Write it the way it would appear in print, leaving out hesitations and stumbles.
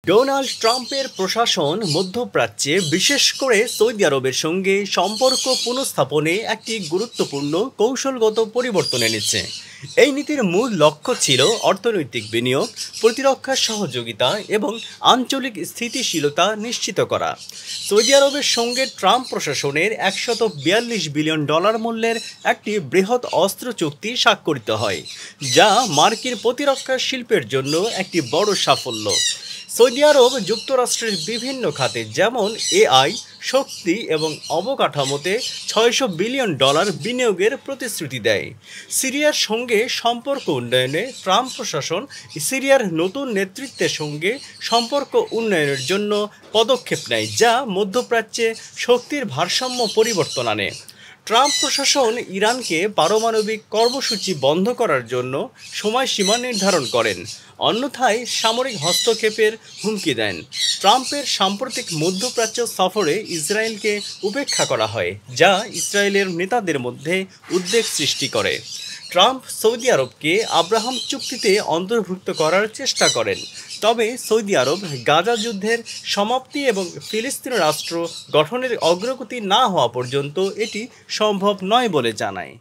Donald ট্রাম্পের প্রশাসন মধ্যপ্রাচ্যে বিশেষ করে সৌদি আরবের সঙ্গে সম্পর্ক পুনঃস্থাপনে একটি গুরুত্বপূর্ণ কৌশলগত পরিবর্তন এনেছে। এই নীতির মূল লক্ষ্য ছিল অর্থনৈতিক বিনিয়োগ, প্রতিরক্ষা সহযোগিতা এবং আঞ্চলিক স্থিতিশীলতা নিশ্চিত করা। সৌদি আরবের সঙ্গে ট্রাম্প প্রশাসনের $142 বিলিয়ন মূল্যের একটি বৃহৎ অস্ত্র চুক্তি স্বাক্ষরিত হয়, যা মার্কিন প্রতিরক্ষা শিল্পের জন্য একটি বড় সাফল্য। সৌদি আরব যুক্তরাষ্ট্রের বিভিন্ন খাতে যেমন এআই, শক্তি এবং অবকাঠামোতে $600 বিলিয়ন বিনিয়োগের প্রতিশ্রুতি দেয়। সিরিয়ার সঙ্গে সম্পর্ক উন্নয়নে ট্রাম্প প্রশাসন সিরিয়ার নতুন নেতৃত্বের সঙ্গে সম্পর্ক উন্নয়নের জন্য পদক্ষেপ নেয়, যা মধ্যপ্রাচ্যে শক্তির ভারসাম্য পরিবর্তন আনে। ট্রাম্প প্রশাসন ইরানকে পারমাণবিক কর্মসূচি বন্ধ করার জন্য সময়সীমা নির্ধারণ করেন, অন্যথায় সামরিক হস্তক্ষেপের হুমকি দেন। ট্রাম্পের সাম্প্রতিক মধ্যপ্রাচ্য সফরে ইসরায়েলকে উপেক্ষা করা হয়, যা ইসরায়েলের নেতাদের মধ্যে উদ্বেগ সৃষ্টি করে। ট্রাম্প সৌদি আরবকে আব্রাহাম চুক্তিতে অন্তর্ভুক্ত করার চেষ্টা করেন, তবে সৌদি আরব গাজা যুদ্ধের সমাপ্তি এবং ফিলিস্তিন রাষ্ট্র গঠনের অগ্রগতি না হওয়া পর্যন্ত এটি সম্ভব নয় বলে জানায়।